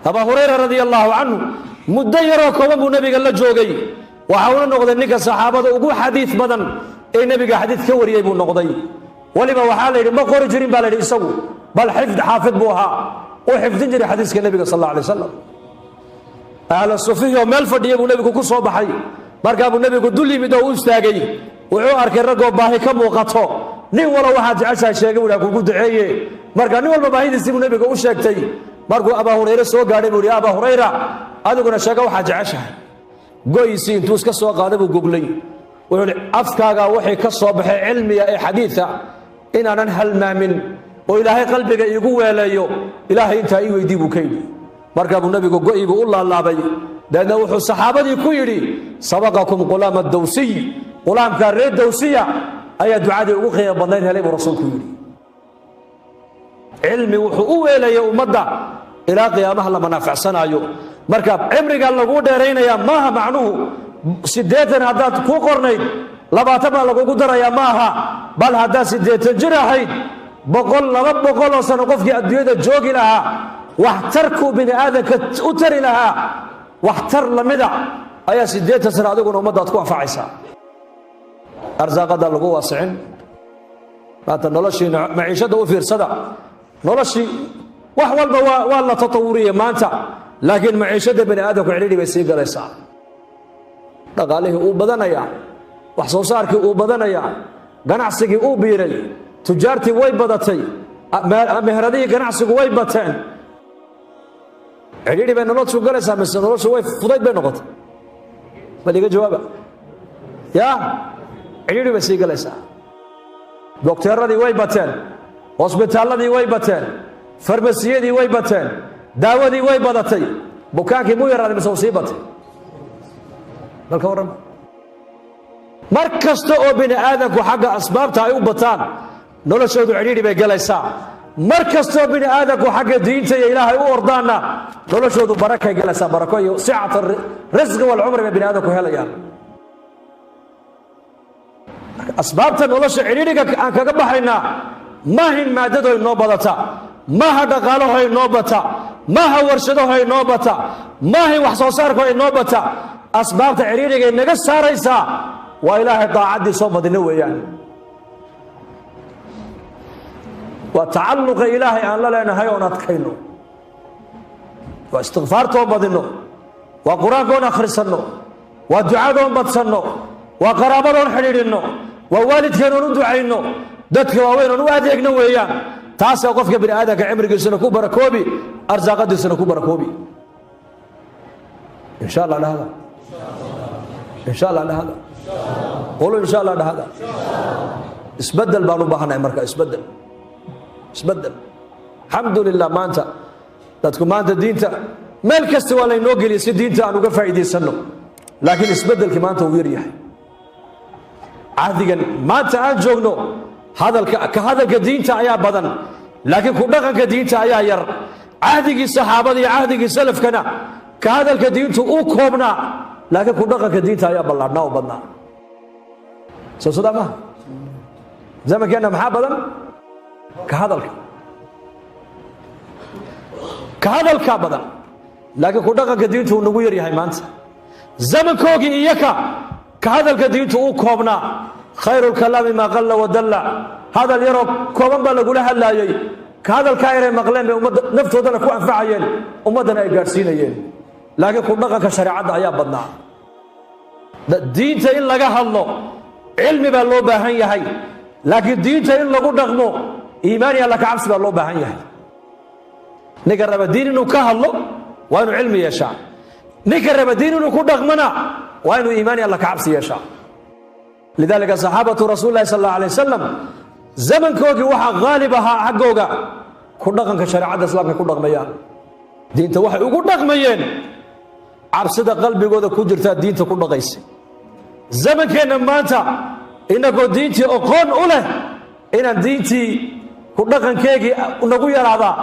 أبا هريرة رضي الله عنه مدير وكوم النبي قال له جوجي وحاول نقضي إنك صحابة وقو حديث بدن أي نبي حديث كوري يبون نقضي ولما وحاله ما قول جرين بالله يسوي بل حفظ حافظ بوها وحفظ جري حديث النبي صلى الله عليه وسلم أهل الصوفية ومال فدي أبو نبي كوكو صوب حي مركب أبو نبي كدولي بدو استاجي وعو أركن رجوا باهي كم وقته ني ولا واحد عشان شيء ولا كوكو دعية مركب ني ولا باهي دسيب نبي كوكو شاكتي مركب أبا هريرة سو قاري بوري أبا هريرة هذا كنا شاكا واحد عشان قويسين توس كسوا قاري بجوجلي ويقول أفكار وحي كسوا بحي علمي حديثة إن أنا هل ما من وإلهي قلبك يقوى لا يو إلهي أنت أيوة يديبو كيدي مركب النبي قوي بقول الله بي لأنه وحو الصحابة يكويري سبقكم غلام الدوسي غلام كاري الدوسية أي دعاء أخي بنين هلي برسول كويري علمي وحو لا يو مدى إلى قيامه لما نافع سنة يو مركب عمري قال له ديرين يا ماها معنوه سديتن هدات كو قرنيد لباتبا لغو قدر يا ماها بل هدات سديتن جراحيد بقول لما بقول سنقف الدنيا جوجي لها واحتركوا بني آدم كتأتر لها واحتر لمدع أيا سديت سنة أدوكم ومدى تكون فعيسا أرزاق هذا اللقوة واسعين مات نلشي معيشة وفير صدى نلشي وحوال والله تطورية ما أنت لكن معيشة بني آدم كعليني بيسيق ليسا لقاله أو بدنيا وحصوصارك أو بدنيا قناعسك أو بيري تجارتي وي بدتي مهردي قناعسك وي بتين عيدي بين نلوت شو قال سامس نلوت شو فضيت بين نقط بليك جوابه يا عيدي بس يقال سا دكتور دي وي بتن هوسبيتال دي وي بتن فارماسيه دي وي بتن داو دي وي بدتي بوكاكي مو يراد بس مصيبتي بل كورم مركز تو بين ادم وحق اسبابته اي وبتان نلوت شو عيدي بيقال سا مركز تو بني آدم وحق دينته يا إلهي وأرضانا لولا شو ذو بركة جلسة بركة سعة الرزق والعمر من بني آدم وهلا أسبابته لولا شو عينيك أنك قبحنا ما هي مادته النوبة ما هذا قاله هي النوبة ما هو ورشده هي النوبة ما هي وحصوصارك هي النوبة أسبابته عينيك إنك ساريسا وإلهي طاعدي صوب النوى يعني وتعلق إلهي أن لا نهاية ونتكينه واستغفار توبدنه وقرآن أخرسنه ودعاء بدسنه وقرابة حريرنه ووالد كانوا ندعينه دتك ووين واديقنا ويان تاسع وقفك بني آدم كعمرك سنكو بركوبي أرزاق دي سنكو بركوبي إن شاء الله على هذا إن شاء الله على هذا قولوا إن شاء الله على هذا اسبدل بانو بحنا مركا اسبدل الحمد لله ما أنت dadku maanta diinta meel kasta waa laynoo geliyay si diinta aan uga faa'iideysano laakiin isbedelkii maanta uu yar yahay ahdigan maanta aan joogno hadalka diinta ayaa badan laakiin ku dhaqanka diinta ayaa yar ahdigii saxaabada iyo ahdigii salafkana ka hadalka diintu uu koobnaa laakiin ku dhaqanka diinta ayaa ballaadhnaa oo badnaa soo sadama zamankeenna maxaa badan ka hadalka badan laakiin ku dhaqanka diintu uu nagu yar yahay maanta zamankoogii iyaka ka hadalka diintu uu koobnaa khayrul kalaami maa qalla wadalla hadal yaroo kooban baa lagula hadlaayay ka hadalkaa yaray maqleen bay ummadda naftoodana ku anfacayeen ummaddana ay gaadhsiinayeen laakiin ku dhaqanka shareecadda ayaa badnaa diinta in laga hadlo cilmi baa loo baahan yahay laakiin diinta in lagu dhaqmo iimaan iyo alla ka cabsi baa loo baahan yahay ninka raba diin inuu ka hadlo waa inuu cilmi yeeshaa ninka raba diin inuu ku dhaqmana waa inuu iimaan iyo alla ka cabsi yeeshaa lidaalika saxaabatu rasuulillahi sal allahu alayh wasalam zamankoogii waxaa qaalib ahaa xaggooga ku dhaqanka shareecadda islaamka ku dhaqmayaan diinta waxay ugu dhaqmayeen cabsida qalbigooda ku jirtaa diinta ku dhaqaysa zamankeenna maanta inagoo diintii aqoon u leh inaan diintii ku dhaqankeegii nagu yaraadaa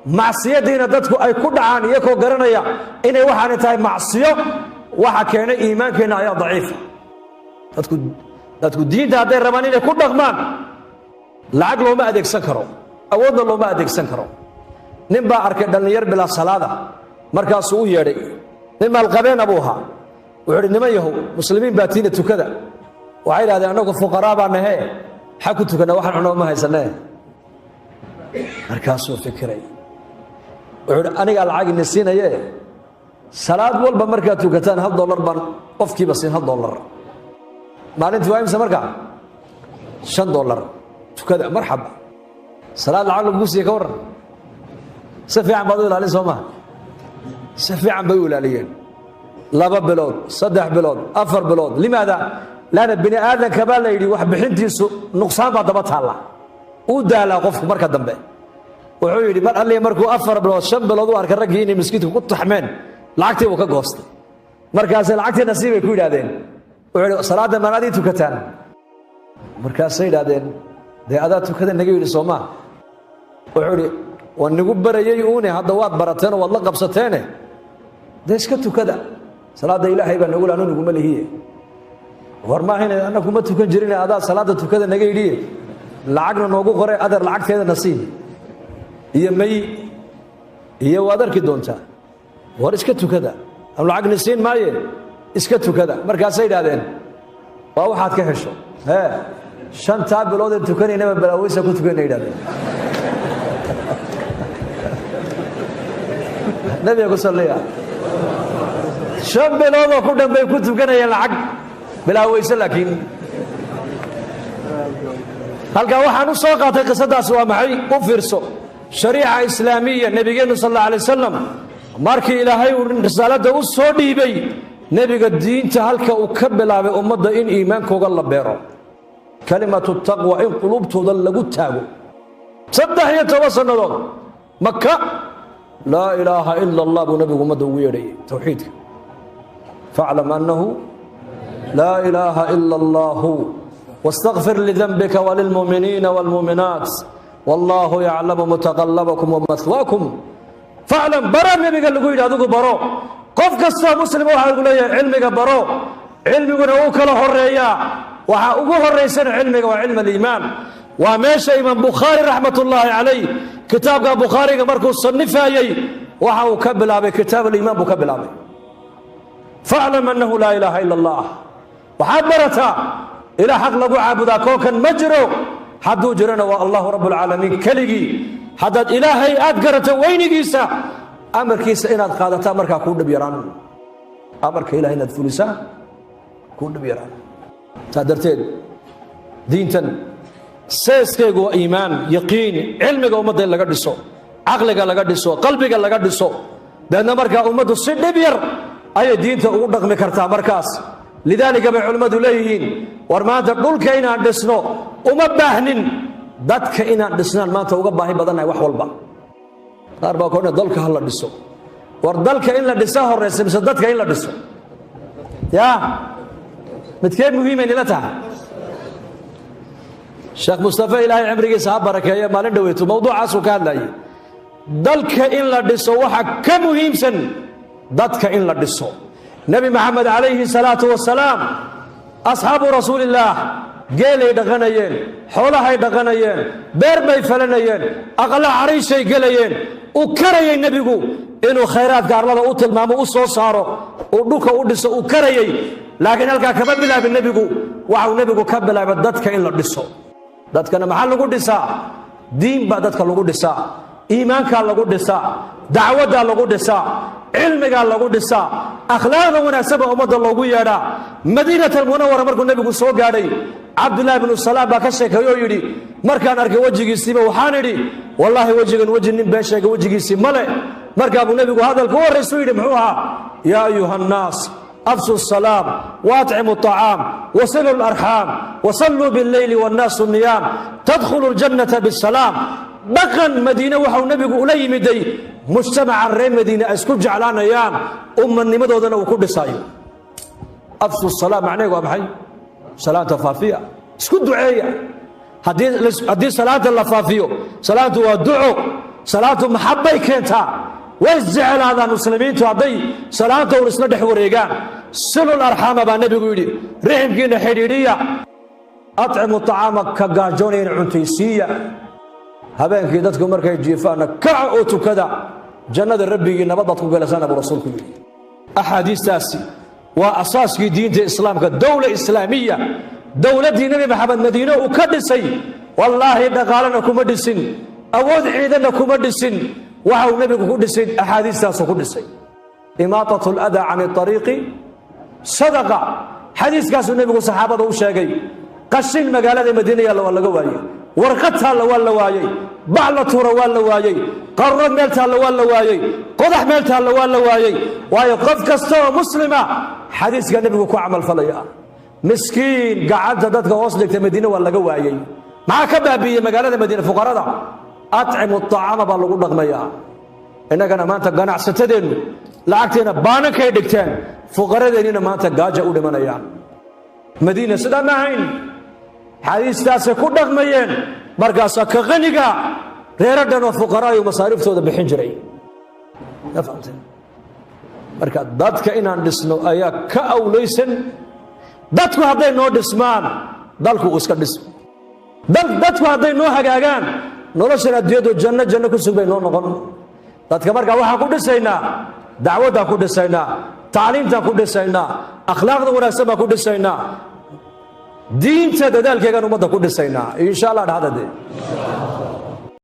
macsiyadiina dadku ay ku dhacaan iyagoo garanaya inay waxaanay tahay macsiyo waxa keenay iimaankeenna ayaa daciifa dadku diinta hadday rabaan inay ku dhaqmaan lacag looma adeegsan karo awoodna looma adeegsan karo nin baa arkay dhallinyar bilaa salaada markaasuu u yeedhay nin maalqabeen buu ahaa wuxuu ihi niman yahow muslimiin baa tiina tukada waxay idhahdeen annagu fuqaraa baa nahee xag ku tukana waxaan cunoo ma haysanee markaasuu fikiray wuxuu ihi anigaa lacag ina siinaye salaad walba markaad tukataan $1 baan qofkiiba siin $1 maalintii waa imse markaa $5 tukada marxaba salaad lacag lagu siiye ka waran si fiican baad u ilaalin soo maha si fiican bay u ilaaliyeen 2 bilood 3 bilood 4 bilood limaada laana bini aadanka baa la yidhi wax bixintiisu nuqsaan baa daba taalla uu daalaa qofku marka dambe wuxuu yidhi mar alle markuu 4 bilood 5 bilood u arkay raggii inay miskiidka ku taxmeen lacagtii uu ka goostay markaasay lacagtii nasiib ay ku yidhaahdeen wuxuu yidhi salaada maanaadii tukataan markaasay yidhaahdeen dee adaa tukada naga yidhi soo maa wuxuu yidhi waan nigu barayay uune hadda waad barateen oo waad la qabsateene dee iska tukada salaada ilaahay baa nagu laanu niguma lihiye war maahayn anna kuma tukan jirin adaa salaada tukada naga yidhiye lacagna noogu qore adeer lacagteeda nasiib iyo may iyo waad arki doontaa war iska tukada am lacagna siin maaye iska tukada markaasay yidhaahdeen waa waxaad ka hesho hee 5 bilood ee tukanaynaba balaaweysa ku tukanay yidhahdeen nabiga ku salliya 5 bilood oo ku dhanbay ku tukanayeen lacag bilaaweysa laakiin halkaa waxaan u soo qaatay qisadaas waa maxay u fiirso shariica islaamiya nabigeenu sallallahu alayhi wasallam markii ilaahay uu risaalada u soo dhiibay nabiga diinta halka uu ka bilaabay ummadda in iimaankooda la beero kalimatu taqwa in qulubtooda lagu taago 13 sanadood makka laa ilaaha ila allah buu nabigu ummadda ugu yeedhayay tawxiidka faclam annahu laa ilaaha ila allahu واستغفر لذنبك وللمؤمنين والمؤمنات والله يعلم متقلبكم ومثواكم فاعلم برا النبي قال له ادوغو برو قف كستا مسلم waxa uu leeyahay cilmiga baro cilmiguna uu kala horeeyaa waxa ugu horeysan cilmiga waa cilmi iimaan waa meesha imaam bukhari rahmatullahi alayhi kitaabka bukhariga markuu sanifayay waxa uu ka bilaabay kitaab iimaan buu ka bilaabay fa'lam annahu la ilaha illa allah waxa barata إلى حق لغو عابدا كوكا مجرو حدو جرنا والله رب العالمين كلغي حدد إلهي أدقرت وين كيسا أمر كيسا إناد قادتا أمركا كون بيران أمرك إلهي إناد فلسا كون بيران تادرتين دينتن سيسكيغو إيمان يقين علمك أمد لغا دسو عقلك لغا دسو قلبك لغا دسو لأن أمركا أمد سيد بير أي دينتا أغدق مكرتا مركاس لذلك بعلماء ليهين ورمانتا دولك إنا دسنو وما باهنين دادك إنا دسنان مانتا وقباهي بدنا wax walba qaar baa koona dalka hal la dhiso war dalka in la dhiso horeeyay mise dadka in la dhiso ya midkee muhiim in la tahay Sheekh Mustafa Ilaahay umrigiisa ha barakeeyo maalin dhaweeyo mawduucaas uu ka hadlayay dalka in la dhiso waxa ka muhiimsan dadka in la dhiso نبي محمد عليه الصلاة والسلام أصحاب رسول الله قيلي دغنيين حولها دغنيين بيربي فلنيين أقلع عريشي قليين وكريين نبيقو إنو خيرات قال الله أوتل مامو أسو صارو ودوكا ودسو وكريين لكن هلقا كبب الله بالنبيقو وعو نبيقو كبلا بددك إلا دسو دادك أنا محل لغو دسا دين بعددك لغو دسا إيمانك لغو دسا دعوة لغو دسا علمك لغو دسا أخلاق مناسبة أمد الله ويانا مدينة المنورة مركو النبي سو غادي عبد الله بن السلام باكشيكيو يدي markaan arkay wajigiisiba waxaan idhi wallahi wajigan wajin nin baa sheegay wajigiisi male marka abu nabigu hadalku waraysu yidhi muxuu ahaa yaa ayuhan naas afsu salaam waat'imu at'am wasilu al-arham wasallu bil-layli wan-nasu niyam tadkhulu al-jannata bis-salam dhaqan madiina waxa nabigu u leeyimiday mujtamaca reer madiina isku jeclaanayaan ummanimadoodana uu ku dhisayo afsu salaam macnaheedu waa maxay salaanta faafiya isku duceeya haddii salaanta la faafiyo salaantu waa duco salaantu maxabbay keentaa way jeclaadaan muslimiintu hadday salaanta uu isla dhex wareegaan silul arxama baa nabigu yidhi riximkiina xidhiidhiya atcimu tacaama ka gaajoonayna cuntaysiiya habeenkii dadku markay jiifaana kaca oo tukada jannada rabbigii nabad ku galasana rasuulku yiri axaadiistaasi waa asaaskii diinta islaamka dawla islaamiya dawladii nabi maxamed madiina uu ka dhisay wallaahi dhaqaalana kuma dhisin awood ciidana kuma dhisin waxa uu nabigu ku dhisay axaadiistaas ku dhisay imaatatul adha an tariiqi sadaqa xadiiskaas nabigu saxaabada u sheegay qashin magaalada madiina yalla waa laga waayay warqadta la waa la waayay bacla tura waa la waayay qarrad meelta la waa la waayay qodax meelta la waa la waayay waayo qof kasta oo muslima xadiiska nabigu ku amal falaya miskiin gacanta dadka hoos dhigtay madiina waa laga waayay maxaa ka baabiyay magaalada madiina fuqarada at'imu at'ama baa lagu dhaqmaya inagana maanta ganacsatadeenu lacagteena baanankay dhigteen fuqaradeena maanta gaaja u dhimanayaan madiina sida ma ahayn xadiistaas ku dhaqmayeen markaas ka qaniga reeradan oo fuqaraa iyo masaariftooda bixin jiray nafaqta marka dadka inaan dhisno ayaa ka awleysan dadku hadday noo dhismaan dalku iska dhismo dadku hadday noo hagaagaan nolosha adduunyadu janno ku sugay noo noqon dadka marka waxa ku dhisaynaa dacwada ku dhisaynaa taaliimta ku dhisaynaa akhlaaqda wanaagsan ku dhisaynaa diinta dadaalkeegan umada ku dhisaynaa insha Allah dhahadade